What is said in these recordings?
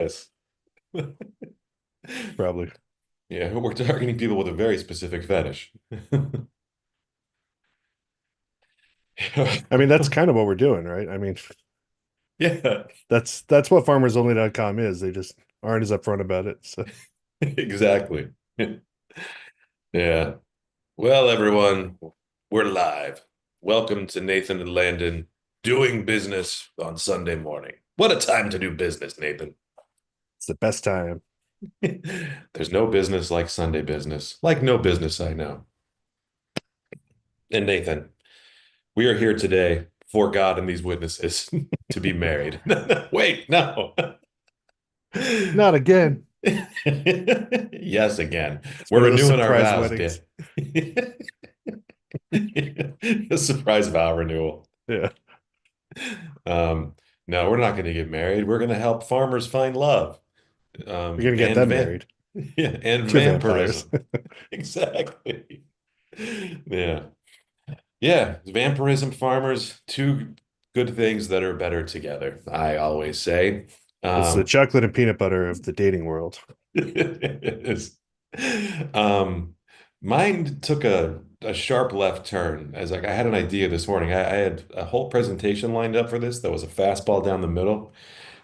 Yes. Probably. Yeah, we're targeting people with a very specific fetish. I mean, that's kind of what we're doing, right? I mean, Yeah, that's what farmersonly.com is. They just aren't as upfront about it. So exactly. Yeah. Well, everyone, we're live. Welcome to Nathan and Landon doing business on Sunday morning. What a time to do business, Nathan. it's the best time. There's no business like Sunday business, like no business I know. And Nathan, we are here today for God and these witnesses to be married. Wait, no. Not again. Yes, again. It's We're one of those renewing our surprise vows, Dan. weddings. A surprise vow renewal. Yeah. Um, no, we're not going to get married. We're going to help farmers find love. You're gonna get And them van married. yeah, and Two vampires. vampirism. Exactly. Yeah. Yeah, vampirism, farmers, two good things that are better together, I always say. It's the Um, chocolate and peanut butter of the dating world. it is. Um, Mine took a sharp left turn as like I had an idea this morning. I had a whole presentation lined up for this that was a fastball down the middle,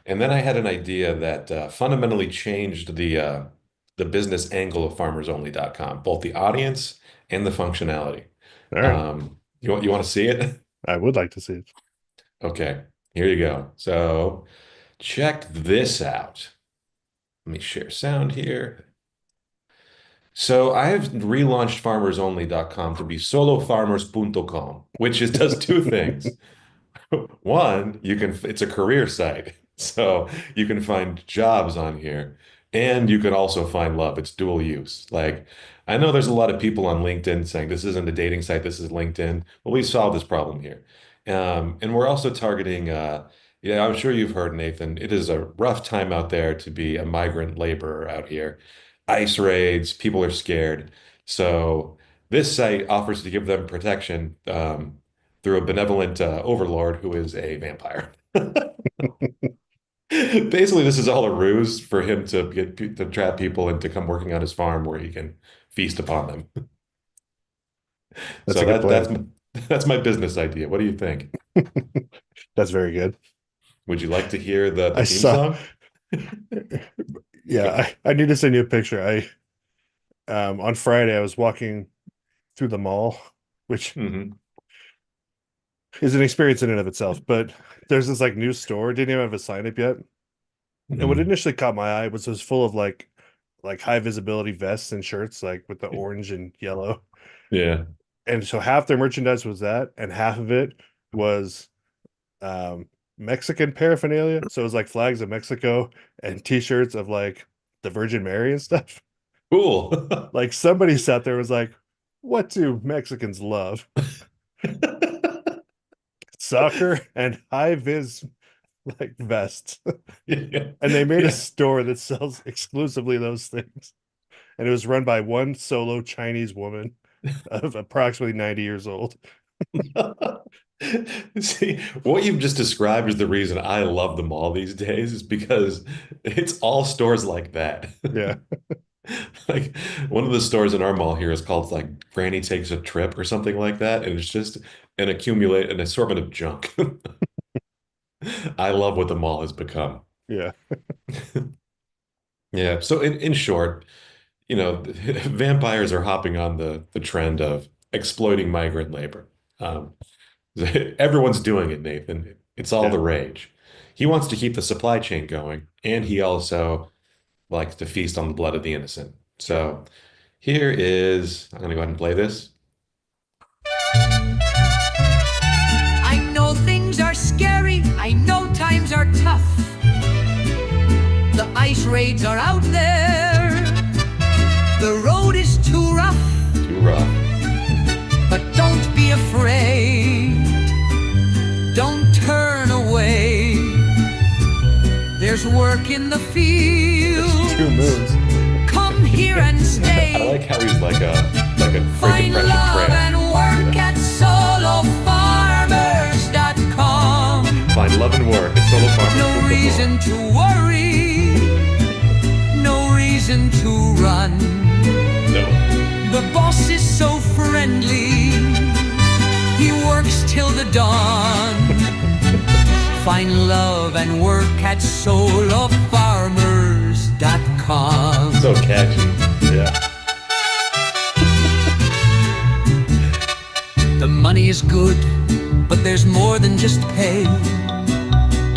and then I had an idea that fundamentally changed the business angle of FarmersOnly.com, both the audience and the functionality. All right. You want to see it? I would like to see it. Okay, here you go. So check this out. Let me share sound here. So I've relaunched FarmersOnly.com to be solofarmers.com, which is does two things. One, it's a career site. So you can find jobs on here and you can also find love. It's dual use. Like I know there's a lot of people on LinkedIn saying this isn't a dating site, this is LinkedIn. Well, we solved this problem here. And we're also targeting yeah, I'm sure you've heard, Nathan. It is a rough time out there to be a migrant laborer out here. ICE raids, people are scared. So this site offers to give them protection. Through a benevolent overlord who is a vampire. Basically, this is all a ruse for him to get to trap people and to come working on his farm where he can feast upon them. That's So a good plan. that's my business idea. What do you think? That's very good. Would you like to hear the I theme saw. song? Yeah, I need to send you a picture. I On Friday I was walking through the mall, which Hmm. is an experience in and of itself. But there's this like new store, didn't even have a sign up yet. And what Hmm. initially caught my eye was it was full of like high visibility vests and shirts, like with the orange and yellow. Yeah. And so half their merchandise was that, and half of it was um Mexican paraphernalia. So it was like flags of Mexico and t-shirts of like the Virgin Mary and stuff. Cool. Like somebody sat there and was like, what do Mexicans love? Soccer and high vis like vests. Yeah. And they made a Yeah. store that sells exclusively those things. And it was run by one solo Chinese woman of approximately 90 years old. See, what you've just described is the reason I love the mall these days, is because it's all stores like that. Yeah. Like one of the stores in our mall here is called like Granny Takes a Trip or something like that, and it's just an assortment of junk. I love what the mall has become. Yeah. Yeah. So in short, vampires are hopping on the trend of exploiting migrant labor. Um, Everyone's doing it, Nathan. It's all Yeah. the rage. He wants to keep the supply chain going, and he also likes to feast on the blood of the innocent. So I'm going to go ahead and play this. I know things are scary. I know times are tough. The ice raids are out there. The road is too rough, Too rough. but don't be afraid. Don't turn away. There's work in the field. There's two moons. Come here and stay. I like how he's like a Great Find Depression love tramp. and work Yeah. at solofarmers.com. Find love and work at No reason solofarmers.com. to worry. reason to run. No. The boss is so friendly, he works till the dawn. Find love and work at solofarmers.com. So catchy. Yeah. The money is good, but there's more than just pay.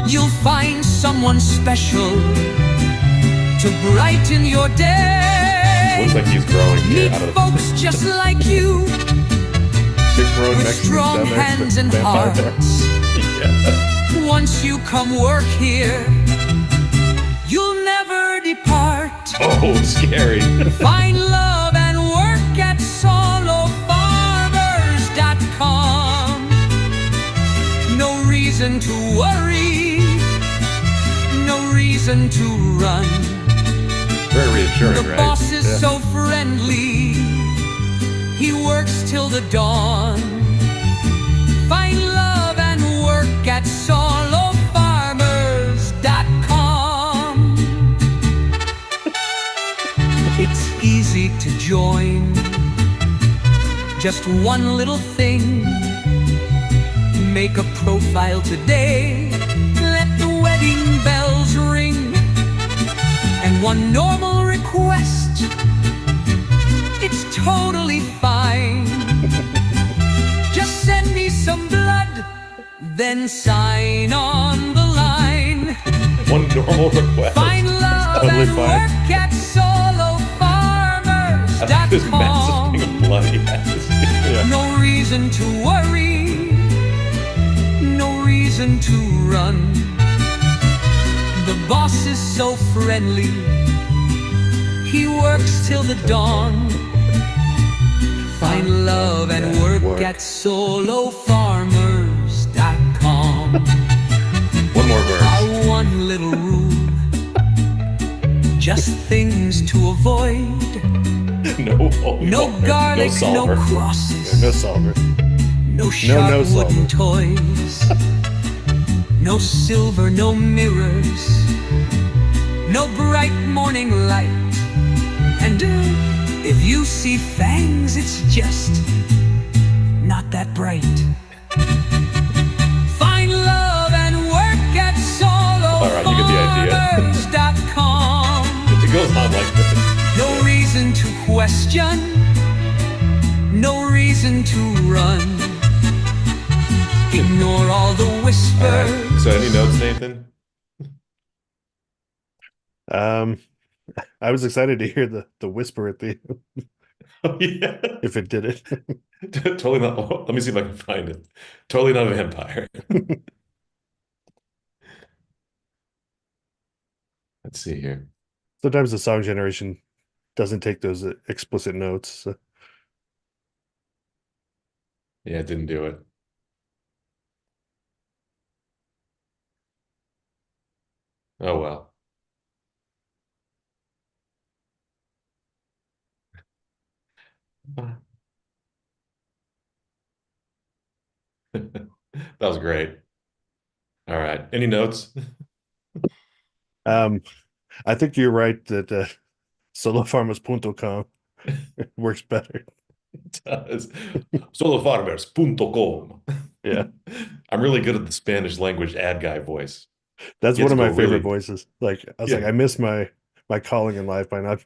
You'll find someone special to brighten your day. Looks like he's growing here Meet out of folks just like you, Big grown with Mexicans strong down there. hands and Vampire there. hearts. Yeah. Once you come work here, you'll never depart. Oh, scary. Find love and work at solofarmers.com. No reason to worry, no reason to run. Very reassuring, The right? boss is Yeah. so friendly, he works till the dawn. Find love and work at solofarmers.com. It's easy to join, just one little thing. Make a profile today, let the wedding bells ring. And one normal request, it's totally fine. Just send me some blood, then sign on the line. One normal request. Find love totally and fine. work at That's this massive solofarmers.com. thing of blood he has. Yeah. No reason to worry, no reason to run. The boss is so friendly, he works till the dawn. Find love and work at solofarmers.com. One more verse. Our one little rule, just things to avoid. No, No garlic, no solver. crosses, No solver. no sharp no wooden solver. toys, no silver, no mirrors, no bright morning light. And if you see fangs, it's just not that bright. Find love and work at right, you get the idea. solofarmers.com. It goes on like this. No reason to question, no reason to run. Ignore all the All whispers. right. So, any notes, Nathan? I was excited to hear the whisper at the Oh, yeah. if it did it. Totally not. Oh, let me see if I can find it. Totally not a vampire. Let's see here. Sometimes the song generation doesn't take those explicit notes. So. Yeah, it didn't do it. Oh well. That was great. All right. Any notes? I think you're right that solofarmers.com works better. It does. Solofarmers.com. Yeah. I'm really good at the Spanish language ad guy voice. That's Gets one of my go favorite really- voices. Like I was Yeah. like, I miss my calling in life by not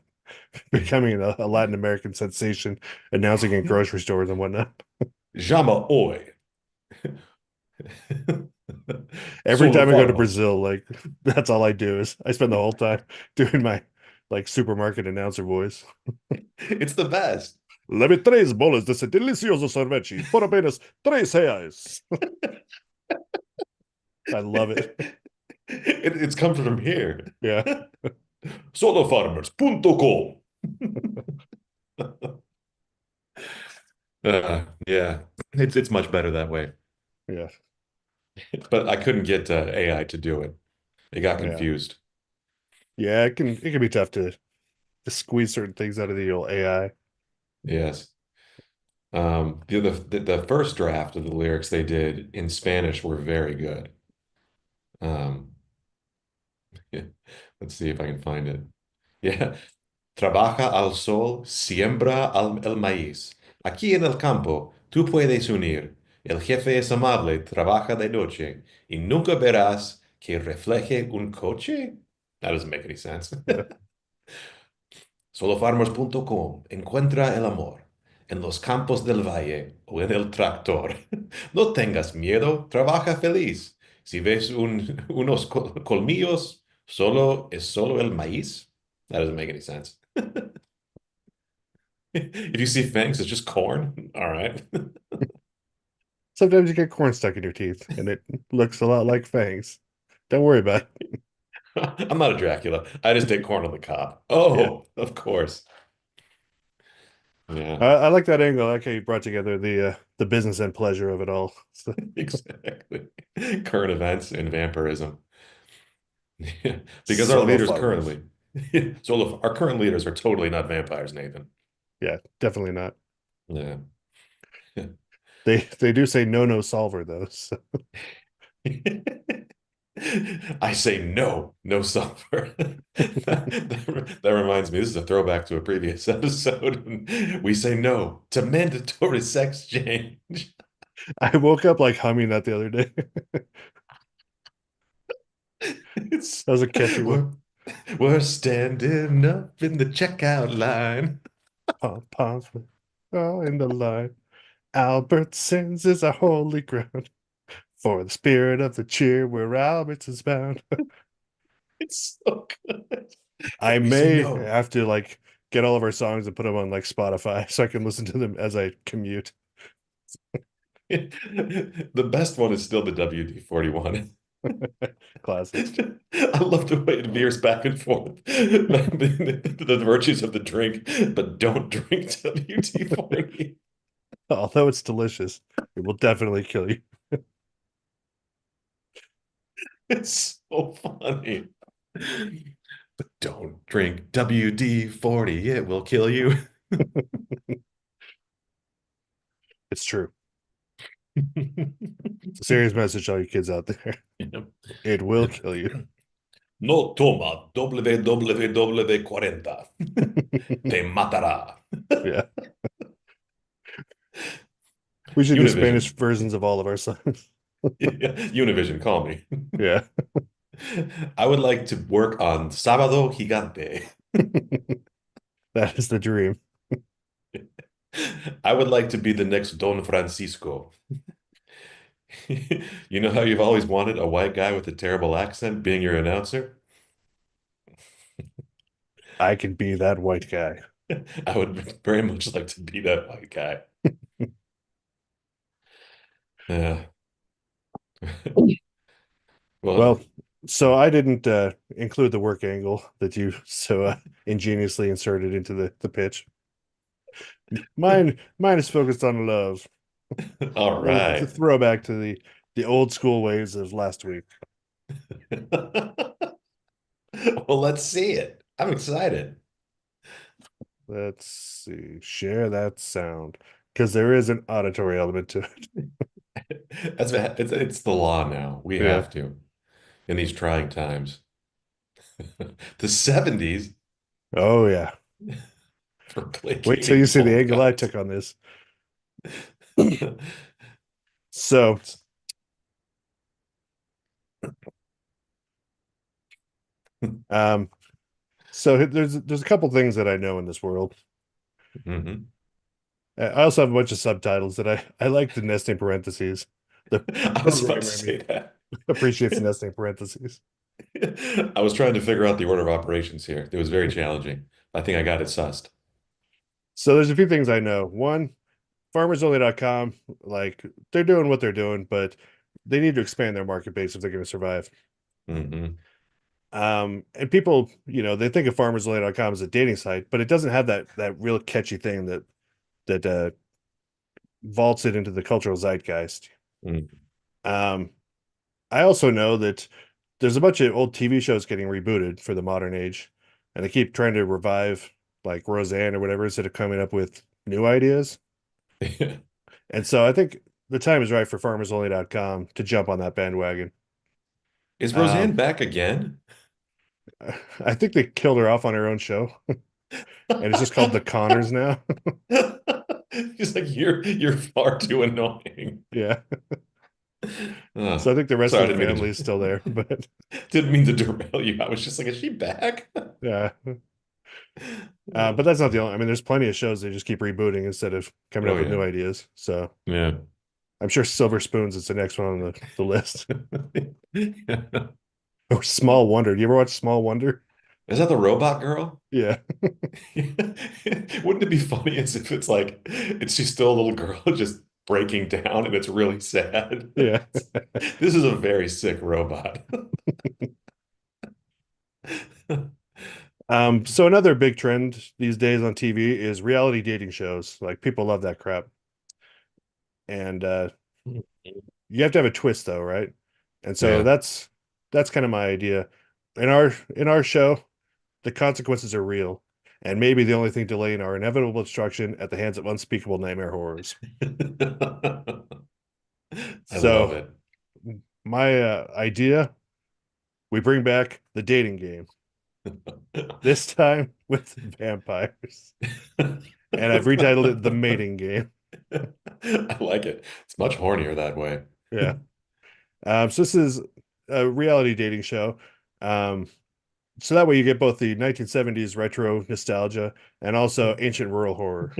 becoming a Latin American sensation, announcing in grocery stores and whatnot. Jama oi. Every time I go to Solofarmers. Brazil, like that's all I do is I spend the whole time doing my like supermarket announcer voice. It's the best. Leve 3 bolas desse delicioso sorvete por apenas R$3. I love it. It's come from here. Yeah. Solofarmers.com. Yeah, it's much better that way. Yeah. But I couldn't get AI to do it. It got Yeah. confused. Yeah, it can be tough to squeeze certain things out of the old AI. Yes. The first draft of the lyrics they did in Spanish were very good. Yeah. Let's see if I can find it. Yeah. Trabaja al sol, siembra el maíz. Aquí en el campo, tú puedes unir. El jefe es amable, trabaja de noche, y nunca verás que refleje un coche. That doesn't make any sense. Yeah. Solofarmers.com. Encuentra el amor en los campos del valle o en el tractor. No tengas miedo, trabaja feliz. Si ves unos colmillos, es solo el maíz. That doesn't make any sense. If you see fangs, it's just corn. All right. Sometimes you get corn stuck in your teeth, and it looks a lot like fangs. Don't worry about it. I'm not a Dracula. I just take corn on the cob. Yeah. Oh, of course. Yeah, I like that angle. I like how you brought together the business and pleasure of it all. So, exactly. Current events and vampirism. Yeah, because our solo leaders farmers. currently, so look, our current leaders are totally not vampires, Nathan. Yeah, definitely not. Yeah. They do say no solver though. So. I say no, no sulfur. That reminds me, this is a throwback to a previous episode. We say no to mandatory sex change. I woke up like humming that the other day. It's, That was a catchy one. we're standing up in the checkout line. Pom poms all in the line. Albertsons is our holy ground. For the spirit of the cheer, where Albertsons bound. It's so good. I We say may no. have to like get all of our songs and put them on like Spotify so I can listen to them as I commute. The best one is still the WD-41. Classic. I love the way it veers back and forth. The virtues of the drink, but don't drink WD-40. Although it's delicious, it will definitely kill you. It's so funny. But don't drink WD-40, it will kill you. It's true. It's a serious message to all you kids out there. It will kill you. No toma WW40. Te matará. Yeah. We should do Spanish Univision. versions of all of our songs. Univision, call me. Yeah. I would like to work on Sábado Gigante. That is the dream. I would like to be the next Don Francisco. You know how you've always wanted a white guy with a terrible accent being your announcer? I can be that white guy. I would very much like to be that white guy. Yeah. Well, Well, so I didn't include the work angle that you so ingeniously inserted into the pitch. Mine is focused on love. all It's a right. throwback to the old school ways of last week. Well, let's see it. I'm excited. Let's see. Share that sound because there is an auditory element to it. It's the law now. We Yeah. have to in these trying times. The 70s Oh yeah. for Wait till you placating see the old angle I guys. took on this. So um so there's a couple things that I know in this world. Mhm. I also have a bunch of subtitles that I like the nesting parentheses. The I was about to programmer in me say that. appreciates nesting parentheses. I was trying to figure out the order of operations here. It was very challenging. I think I got it sussed. So there's a few things I know. One, farmersonly.com, like they're doing what they're doing, but they need to expand their market base if they're going to survive. Hmm. And people, they think of farmersonly.com as a dating site, but it doesn't have that real catchy thing that vaults it into the cultural zeitgeist. Mm. Um, I also know that there's a bunch of old TV shows getting rebooted for the modern age, and they keep trying to revive like Roseanne or whatever instead of coming up with new ideas. And so I think the time is right for farmersonly.com to jump on that bandwagon. Is Um, Roseanne back again? I think they killed her off on her own show. and it's just called the Connors now. He's like, you're far too annoying. Yeah. Oh, So I think the rest sorry, of I the didn't mean family is still there, but didn't mean to derail you. I was just like, is she back? yeah. But that's not the only. I mean, there's plenty of shows they just keep rebooting instead of coming Oh up with new yeah. ideas. So Yeah. I'm sure Silver Spoons is the next one on the list. Or Small Wonder. Do you ever watch Small Wonder? Is that the robot girl? Yeah. Wouldn't it be funny as if it's like she's still a little girl just breaking down and it's really sad? Yeah. This is a very sick robot. So another big trend these days on TV is reality dating shows. Like people love that crap. And you have to have a twist though, right? And so Yeah. that's kind of my idea. In our show, the consequences are real, and maybe the only thing delaying our inevitable destruction at the hands of unspeakable nightmare horrors. I love So it. my idea, we bring back the dating game, this time with vampires. And I've retitled it the mating game. I like it. It's much hornier that way. Yeah. So this is a reality dating show. Um, so that way you get both the 1970s retro nostalgia and also ancient rural horror.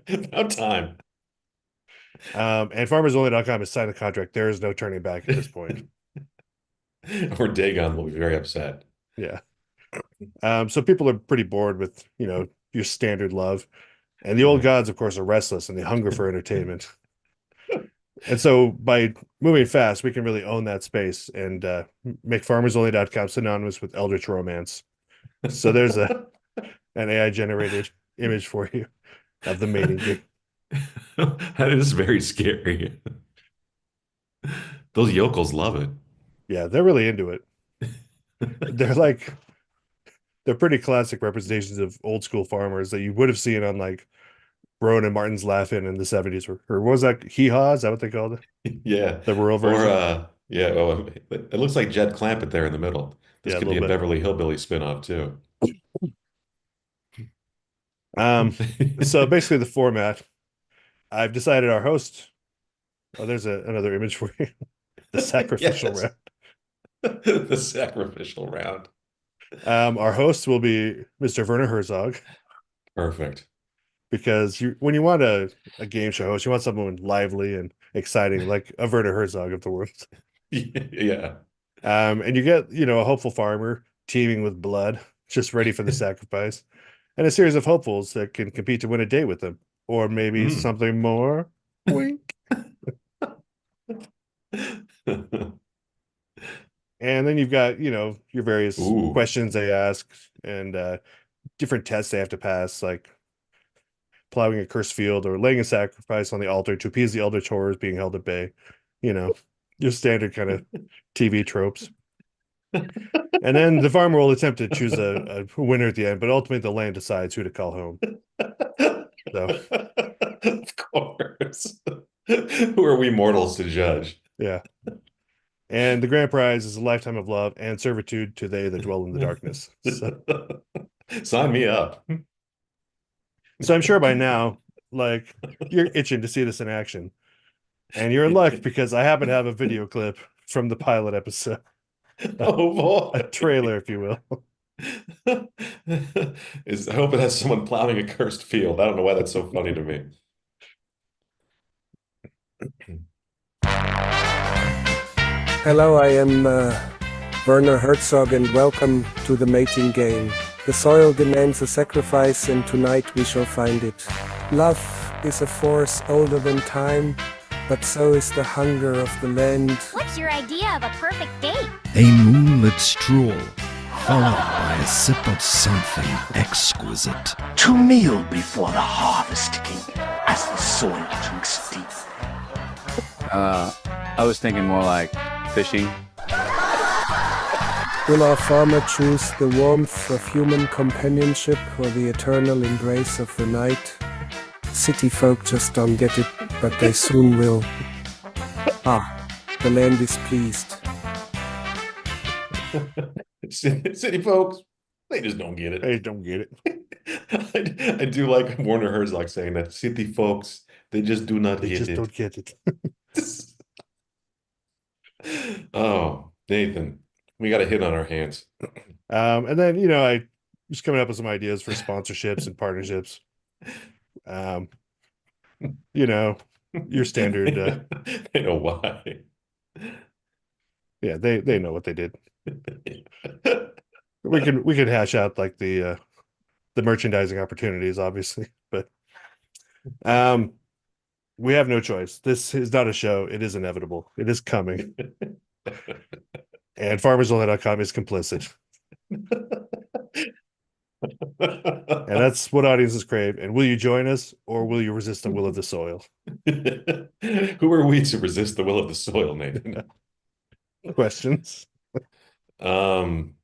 About time. And farmersonly.com has signed a contract. There is no turning back at this point. Or Dagon will be very upset. Yeah. So people are pretty bored with, your standard love. And the old gods, of course, are restless and they hunger for entertainment. And so by moving fast, we can really own that space and make farmersonly.com synonymous with eldritch romance. So there's an AI generated image for you of the mating game. That is very scary. Those yokels love it. Yeah, they're really into it. They're pretty classic representations of old school farmers that you would have seen on like Rowan and Martin's Laugh-In in the 70s. Or what was that? Hee Haw? Is that what they called it? Yeah. The rural Or version? yeah, oh, it looks like Jed Clampett there in the middle. This Yeah, a could little be a bit. Beverly Hillbilly spinoff too. So basically the format, I've decided our host. Oh, there's another image for you. The sacrificial Yes. round. The sacrificial round. Our host will be Mr. Werner Herzog, Perfect. because when you want a game show host, you want someone lively and exciting, like a Werner Herzog of the world. Yeah. And you get, a hopeful farmer teeming with blood, just ready for the sacrifice, and a series of hopefuls that can compete to win a date with them, or maybe Mm. something more. Wink. And then you've got, your various Ooh. questions they ask and different tests they have to pass, like plowing a cursed field or laying a sacrifice on the altar to appease the eldritch horrors being held at bay. You know, your standard kind of TV tropes. And then the farmer will attempt to choose a winner at the end, but ultimately the land decides who to call home. So, Of course. Who are we mortals to judge? yeah. And the grand prize is a lifetime of love and servitude to they that dwell in the darkness. So Sign me up. I'm sure by now, like, you're itching to see this in action. And you're in luck because I happen to have a video clip from the pilot episode. Oh boy. A trailer, if you will. I hope it has someone plowing a cursed field. I don't know why that's so funny to me. Hello, I am Werner Herzog, and welcome to the mating game. The soil demands a sacrifice, and tonight we shall find it. Love is a force older than time, but so is the hunger of the land. What's your idea of a perfect date? A moonlit stroll, followed by a sip of something exquisite. To kneel before the harvest king as the soil drinks deep. I was thinking more like fishing. Will our farmer choose the warmth of human companionship or the eternal embrace of the night? City folk just don't get it, but they soon will. Ah, the land is pleased. City folks, they just don't get it. They don't get it. I do like Warner Herzog saying that city folks, they just do not They get just it. don't get it. Oh, Nathan, we got a hit on our hands. And then I was coming up with some ideas for sponsorships and partnerships. Um, you know, your standard. I know why. Yeah, they know what they did. We can hash out like the merchandising opportunities, obviously, but um, we have no choice. This is not a show. It is inevitable. It is coming, and farmersonly.com is complicit. And that's what audiences crave. And will you join us or will you resist the will of the soil? Who are we to resist the will of the soil, Nathan? Questions? Um,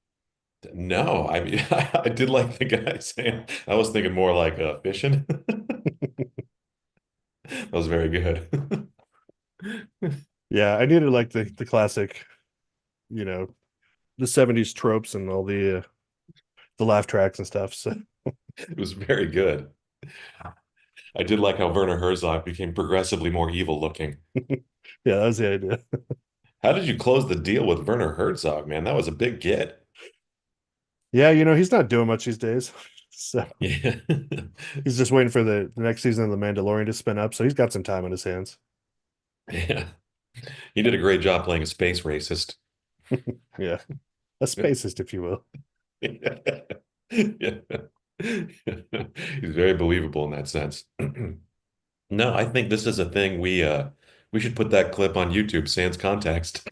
no, I mean, I did like the guy saying, I was thinking more like fishing. That was very good. Yeah, I needed like the classic, you know, the 70s tropes and all the laugh tracks and stuff. So It was very good. I did like how Werner Herzog became progressively more evil looking. yeah, that was the idea. How did you close the deal with Werner Herzog, man? That was a big get. Yeah, he's not doing much these days. So Yeah. he's just waiting for the next season of The Mandalorian to spin up. So he's got some time on his hands. Yeah. He did a great job playing a space racist. Yeah. A spacist, if you will. Yeah. He's very believable in that sense. No, I think this is a thing we should put that clip on YouTube, sans context,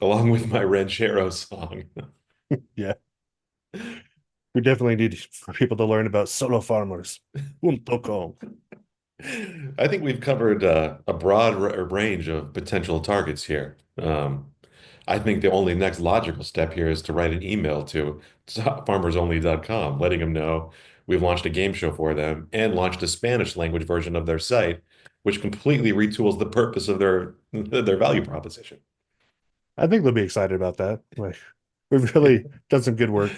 along with my Ranchero song. Yeah. We definitely need for people to learn about solo farmers. .com. I think we've covered a broad range of potential targets here. I think the only next logical step here is to write an email to farmersonly.com, letting them know we've launched a game show for them and launched a Spanish language version of their site, which completely retools the purpose of their value proposition. I think they'll be excited about that. Like we've really done some good work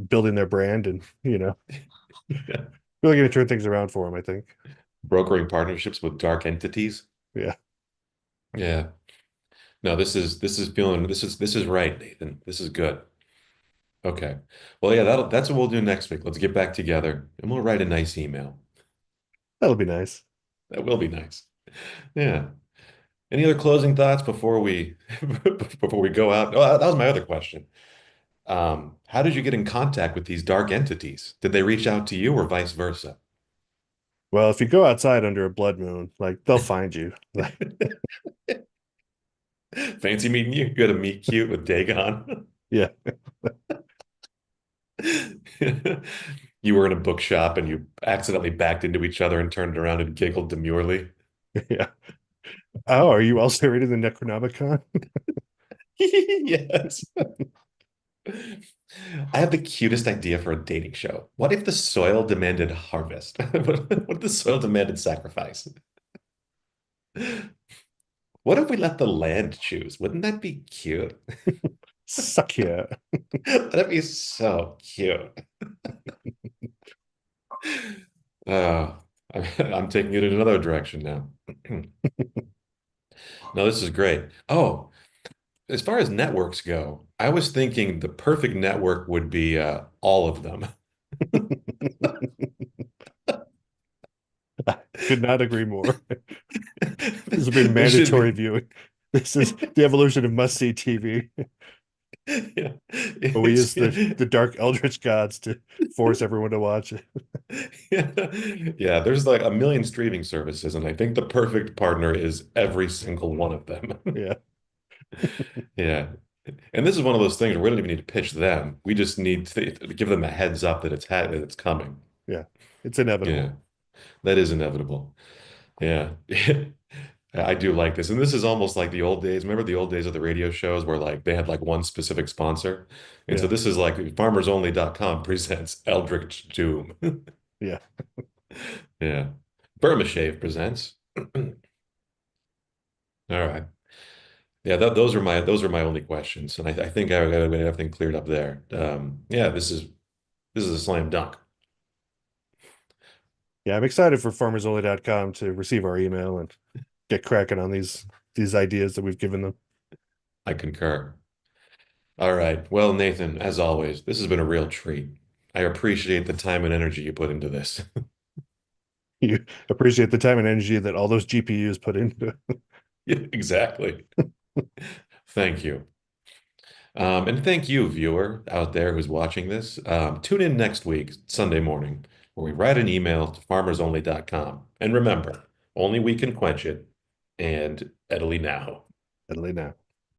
building their brand and Yeah. really going to turn things around for them, I think. Brokering partnerships with dark entities. Yeah. Yeah. No, this is right, Nathan. This is good. Okay. Well, yeah, that's what we'll do next week. Let's get back together and we'll write a nice email. That'll be nice. That will be nice. Yeah. Any other closing thoughts before we before we go out? Oh, that was my other question. How did you get in contact with these dark entities? Did they reach out to you or vice versa? Well, if you go outside under a blood moon, like they'll find you. Fancy meeting you? You had a meet cute with Dagon. Yeah. You were in a bookshop and you accidentally backed into each other and turned around and giggled demurely. Yeah. Oh, are you also reading the Necronomicon? Yes. I have the cutest idea for a dating show. What if the soil demanded harvest? What if the soil demanded sacrifice? What if we let the land choose? Wouldn't that be cute? Suck yeah. That'd be so cute. Uh, I'm taking it in another direction now. No, this is great. Oh, as far as networks go, I was thinking the perfect network would be all of them. Could not agree more. This has been There should mandatory be. viewing. This is the evolution of must-see TV. Yeah. But we use the dark eldritch gods to force everyone to watch it. Yeah. Yeah, there's like a million streaming services, and I think the perfect partner is every single one of them. Yeah. Yeah. And this is one of those things where we don't even need to pitch them. We just need to give them a heads up that it's coming. Yeah. It's inevitable. Yeah, that is inevitable. Yeah. I do like this. And this is almost like the old days. Remember the old days of the radio shows where like they had like one specific sponsor? And so Yeah. this is like farmersonly.com presents Eldritch Doom. Yeah. Yeah. Burma Shave presents. All right. Yeah, those are my only questions, and I think I got everything cleared up there. Yeah, this is a slam dunk. Yeah, I'm excited for farmersonly.com to receive our email and get cracking on these ideas that we've given them. I concur. All right. Well, Nathan, as always, this has been a real treat. I appreciate the time and energy you put into this. You appreciate the time and energy that all those GPUs put into it. Yeah, exactly. Thank you. And thank you, viewer out there who's watching this. Tune in next week, Sunday morning, where we write an email to farmersonly.com. And remember, only we can quench it, and Italy now. Italy now.